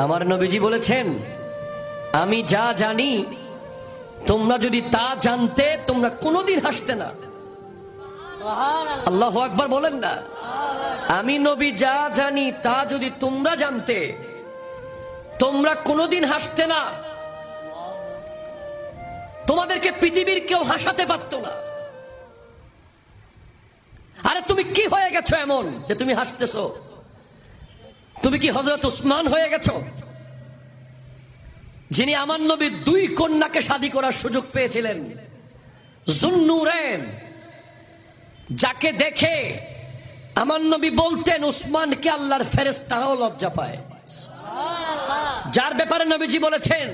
আমার নবীজি বলেছেন, আমি যা জানি তোমরা যদি তা জানতে তোমরা কোনোদিন হাসতে না। আল্লাহু আকবার বলেন না। আমি নবী যা জানি তা যদি তোমরা জানতে তোমরা কোনোদিন হাসতে না। তোমাদেরকে পৃথিবীর কেউ হাসাতে পারত না। আরে তুমি কি হয়ে গেছো এমন যে তুমি হাসতেছো? তুমি কি হযরত উসমান হয়ে গেছো, যিনি আমার নবীর 2 কন্যাকে শাদী করার সুযোগ পেয়েছিলেন? যুন্নুরাইন, যাকে দেখে আমার নবী বলতেন উসমানকে আল্লাহর ফেরেশতারাও লজ্জা পায়। যার ব্যাপারে নবীজি বলেছেন,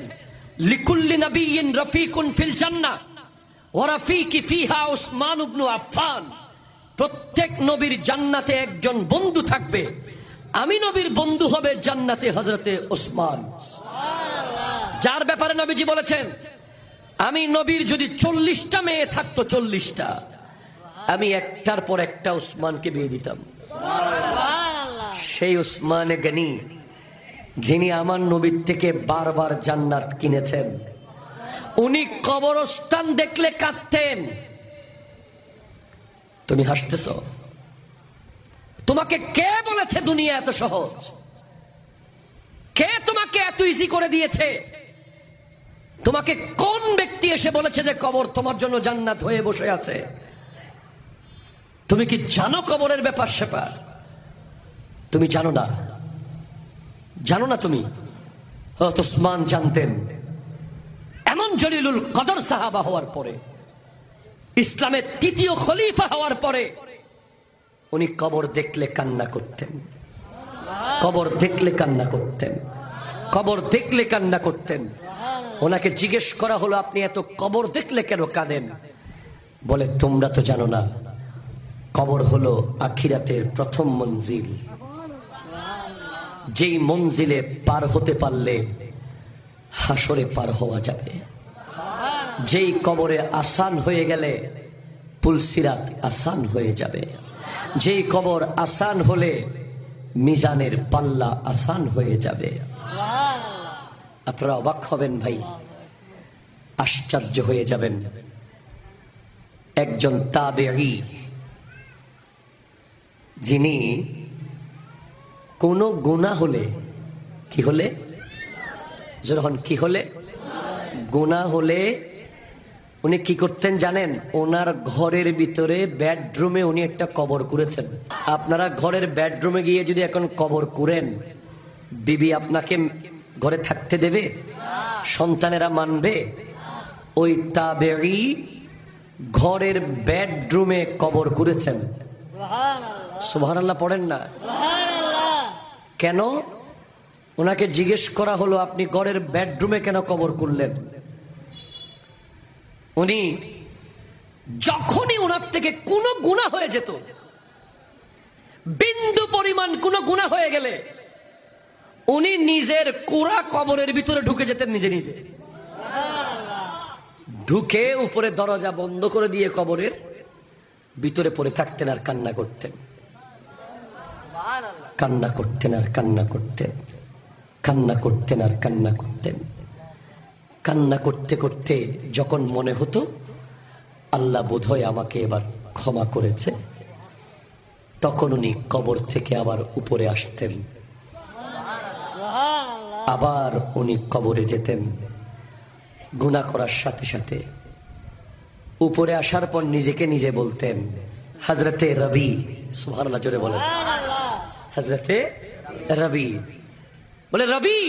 লিকুল্লি নাবিয়্যিন রাফিকুন ফিল জান্নাহ ওয়া রাফিকি ফিহা উসমান ইবনে আফফান। প্রত্যেক নবীর জান্নাতে একজন বন্ধু থাকবে, আমি নবীর বন্ধু হবে জান্নাতে হযরতে উসমান। যার ব্যাপারে নবীজি বলেছেন, আমি নবীর যদি 40টা মেয়ে থাকতো, 40টা, আমি একটার পর একটা উসমানকে বিয়ে দিতাম। সেই উসমানে গনি, যিনি আমার নবীর থেকে বারবার জান্নাত কিনেছেন, উনি কবরস্থান দেখলে কাঁদতেন। তুমি হাসতেছ? তোমাকে কে বলেছে দুনিয়া এত সহজ? কে তোমাকে এত ইজি করে দিয়েছে? তোমাকে কোন ব্যক্তি এসে বলেছে যে কবর তোমার জন্য জান্নাত হয়ে বসে আছে? তুমি কি জানো কবরের ব্যাপার স্যাপার? তুমি জানো না, জানো না তুমি? হযরত উসমান জানতেন। এমন জলিলুল কদর সাহাবা হওয়ার পরে, ইসলামের 3য় খলিফা হওয়ার পরে, উনি কবর দেখলে কান্না করতেন। কবর দেখলে কান্না করতেন। কবর দেখলে কান্না করতেন। ওনাকে জিজ্ঞেস করা হলো, আপনি এত কবর দেখলে কেন কাঁদেন? বলে, তোমরা তো জানো না, কবর হলো আখিরাতের প্রথম মঞ্জিল। যেই মঞ্জিলে পার হতে পারলে হাসরে পার হওয়া যাবে। যেই কবরে আসান হয়ে গেলে পুলসিরাত আসান হয়ে যাবে। যেই কবর আসান হলে মিজানের পাল্লা আসান হয়ে যাবে। আপনারা অবাক হবেন ভাই, আশ্চর্য হয়ে যাবেন। একজন তাবেঈ, যিনি কোনো গুনাহ হলে, কি হলে, যখন কি হলে, গুনাহ হলে উনি কি করতেন জানেন? ওনার ঘরের ভিতরে বেডরুমে উনি একটা কবর করেছেন। আপনারা ঘরের বেডরুমে গিয়ে যদি এখন কবর করেন, বিবি আপনাকে ঘরে থাকতে দেবে? সন্তানেরা মানবে? ওই তাবেঈ ঘরের বেডরুমে কবর করেছেন। সুবহানাল্লাহ পড়েন না? কেন? ওনাকে জিজ্ঞেস করা হলো, আপনি ঘরের বেডরুমে কেন কবর করলেন? উনি যখনই ওনার থেকে কোনো গুনাহ হয়ে যেত, বিন্দু পরিমাণ কোনো গুনাহ হয়ে গেলে, উনি নিজের কোরা কবরের ভিতরে ঢুকে যেতেন নিজে নিজে। ঢুকে উপরে দরজা বন্ধ করে দিয়ে কবরের ভিতরে পড়ে থাকতেন আর কান্না করতেন। কান্না করতেন আর কান্না করতেন। কান্না করতেন আর কান্না করতেন। কান্না করতে করতে যখন মনে হতো আল্লাহ বোধহয় আমাকে এবার ক্ষমা করেছে, তখন উনি কবর থেকে আবার উপরে আসতেন। আবার উনি কবরে যেতেন। গুনাহ করার সাথে সাথে উপরে আসার পর নিজেকে নিজে বলতেন, হযরতে রবি, সুবহানাল্লাহ জোরে বলেন, হযরতে রবি, বলে, রবি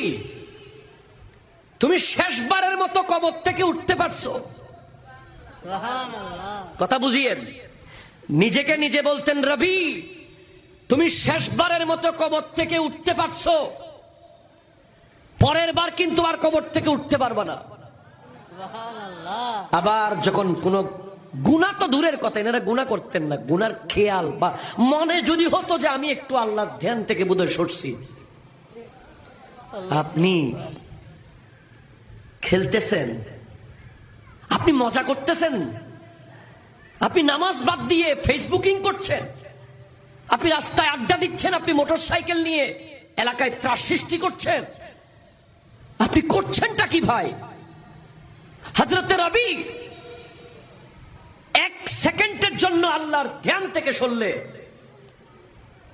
তুমি শেষবারের মতো কবর থেকে উঠতে পারছো? কথা বুঝিয়েন। নিজেকে নিজে বলতেন, রবি তুমি শেষবারের মতো কবর থেকে উঠতে পারছো, পরের বার কিন্তু আর কবর থেকে উঠতে পারবা না। আবার যখন কোন গুনাহ, তো দূরের কথা, এনারা গুনাহ করতেন না, গুনার খেয়াল বা মনে যদি হতো যে আমি একটু আল্লাহর ধ্যান থেকে বোধহয় সরছি, আপনি খেলতেছেন, আপনি মজা করতেছেন, আপনি নামাজ বাদ দিয়ে ফেসবুকিং করছেন, আপনি রাস্তায় আড্ডা দিচ্ছেন, আপনি মোটরসাইকেল নিয়ে এলাকায় ত্রাস সৃষ্টি করছেন, আপনি করছেনটা কি ভাই? হযরতে রবি এক সেকেন্ডের জন্য আল্লাহর ধ্যান থেকে সরলে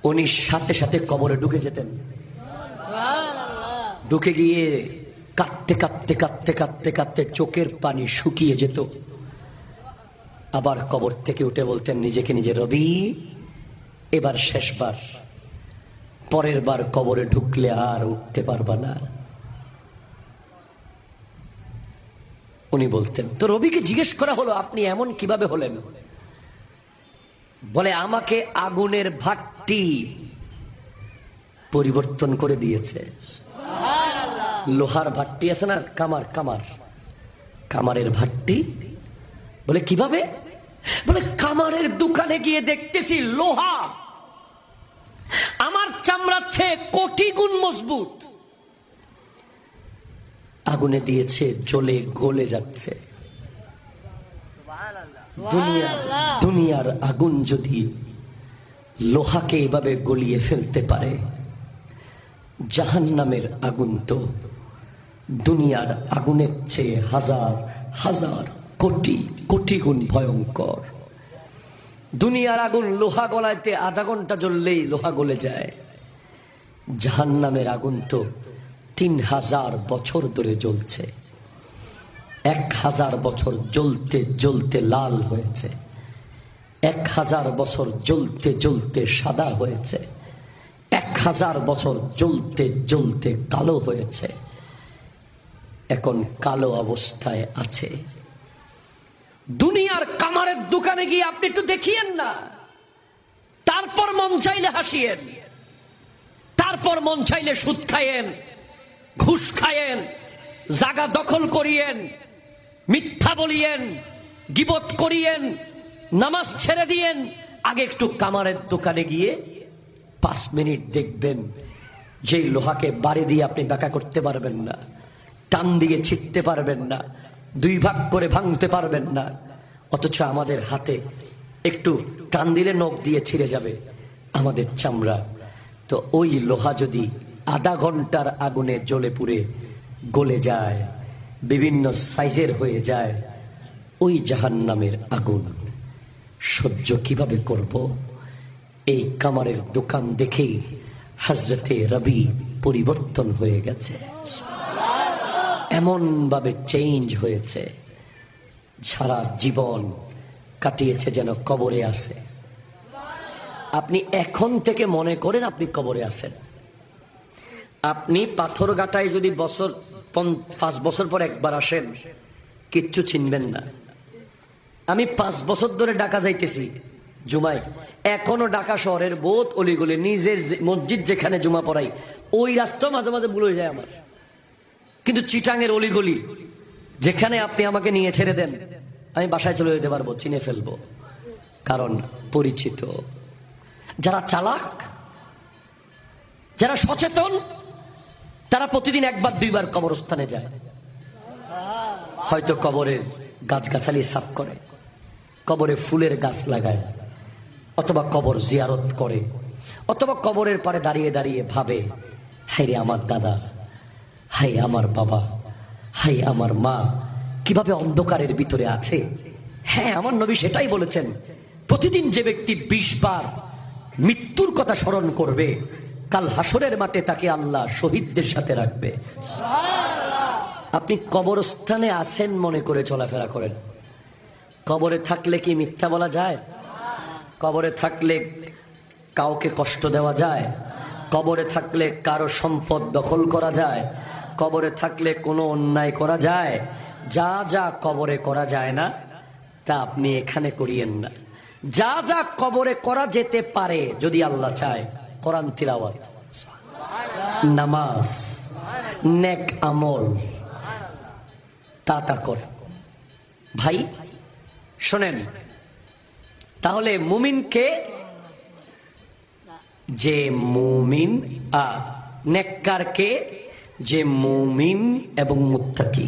উনি সাথে সাথে কবরে ঢুকে যেতেন। ঢুকে গিয়ে কাঁদতে কাঁদতে কাঁদতে কাঁদতে কাঁদতে চোখের পানি শুকিয়ে যেত। আবার কবর থেকে উঠে বলতেন নিজেকে নিজে, রবি এবার শেষবার, পরের বার কবরে ঢুকলে আর উঠতে পারবা না। উনি বলতেন। তো রবিকে জিজ্ঞেস করা হলো, আপনি এমন কিভাবে হলেন? বলে, আমাকে আগুনের ভাট্টি পরিবর্তন করে দিয়েছে। লোহার ভাট্টি আছে না, কামার কামার কামারের ভাট্টি। বলে কিভাবে? বলে কামারের দোকানে গিয়ে দেখতেছি লোহা আমার চামড়ার চেয়ে কোটি গুণ মজবুত। আগুনে দিয়েছে, জ্বলে গলে যাচ্ছে। দুনিয়ার আগুন যদি লোহাকে এভাবে গলিয়ে ফেলতে পারে, জাহান্নামের আগুন তো দুনিয়ার আগুনের চেয়ে হাজার হাজার কোটি কোটি গুণ ভয়ঙ্কর। দুনিয়ার আগুন লোহা গলাইতে আধা ঘন্টা জ্বললেই লোহা গলে যায়। জাহান্নামের আগুন তো 3000 বছর ধরে জ্বলছে। 1000 বছর জ্বলতে জ্বলতে লাল হয়েছে, 1000 বছর জ্বলতে জ্বলতে সাদা হয়েছে, 1000 বছর জ্বলতে জ্বলতে কালো হয়েছে, এখন কালো অবস্থায় আছে। দুনিয়ার কামারের দোকানে গিয়ে আপনি একটু দেখিয়েন না, তারপর মন চাইলে হাসিয়েন, তারপর মন চাইলে সুদ খায়েন, ঘুষ খায়েন, জায়গা দখল করিয়েন, মিথ্যা বলিয়েন, গীবত করিয়েন, নামাজ ছেড়ে দিয়েন। আগে একটু কামারের দোকানে গিয়ে 5 মিনিট দেখবেন, যেই লোহাকে বাড়ি দিয়ে আপনি ব্যাকা করতে পারবেন না, টান দিয়ে ছিটতে পারবেন না, 2 ভাগ করে ভাঙতে পারবেন না, অথচ আমাদের হাতে একটু টান দিলে নখ দিয়ে ছিঁড়ে যাবে আমাদের চামড়া। তো ওই লোহা যদি আধা ঘন্টার আগুনে জ্বলে পুড়ে গলে যায়, বিভিন্ন সাইজের হয়ে যায়, ওই জাহান্নামের আগুন সহ্য কিভাবে করব? এই কামারের দোকান দেখেই হযরতে রবি পরিবর্তন হয়ে গেছে, এমন ভাবে চেঞ্জ হয়েছে, সারা জীবন কাটিয়েছে যেন কবরে আছে। আপনি এখন থেকে মনে করেন আপনি কবরে আছেন। আপনি পাথরঘাটায় যদি 5 বছর পর একবার আসেন, কিচ্ছু চিনবেন না। আমি 5 বছর ধরে ঢাকা যাইতেছি জুমায়, এখনো ঢাকা শহরের বহুত অলিগলি, নিজের মসজিদ যেখানে জুমা পড়াই ওই রাস্তা মাঝে মাঝে ভুল হয়ে যায় আমার। কিন্তু চিটাঙের অলিগলি যেখানে আপনি আমাকে নিয়ে ছেড়ে দেন, আমি বাসায় চলে যেতে পারবো, চিনে ফেলবো, কারণ পরিচিত। যারা চালাক, যারা সচেতন, তারা প্রতিদিন 1-2 বার কবরস্থানে যায়। হয়তো কবরের গাছগাছালি সাফ করে, কবরে ফুলের গাছ লাগায়, অথবা কবর জিয়ারত করে, অথবা কবরের পারে দাঁড়িয়ে দাঁড়িয়ে ভাবে, হায় রে আমার দাদা, হায় আমার বাবা, হায় আমার মা কিভাবে অন্ধকারের ভিতরে আছে। হ্যাঁ, আমার নবী সেটাই বলেছেন, প্রতিদিন যে ব্যক্তি 20 বার মৃত্যুর কথা স্মরণ করবে, কাল হাসরের মাঠে তাকে আল্লাহ শহীদদের সাথে রাখবে। আপনি কবরস্থানে আছেন মনে করে চলাফেরা করেন। কবরে থাকলে কি মিথ্যা বলা যায়? কবরে থাকলে কাউকে কষ্ট দেওয়া যায়? কবরে থাকলে কারো সম্পদ দখল করা যায়? কবরে থাকলে কোনো অন্যায় করা যায়? যা যা কবরে করা যায় না, তা আপনি এখানে করিয়েন না। যা যা কবরে করা যেতে পারে যদি আল্লাহ চায়, কোরআন তিলাওয়াত, নামাজ, নেক আমল, তা করে। ভাই শোনেন, তাহলে মুমিনকে, যে মুমিন, নেককারকে, যে মুমিন এবং মুত্তাকি।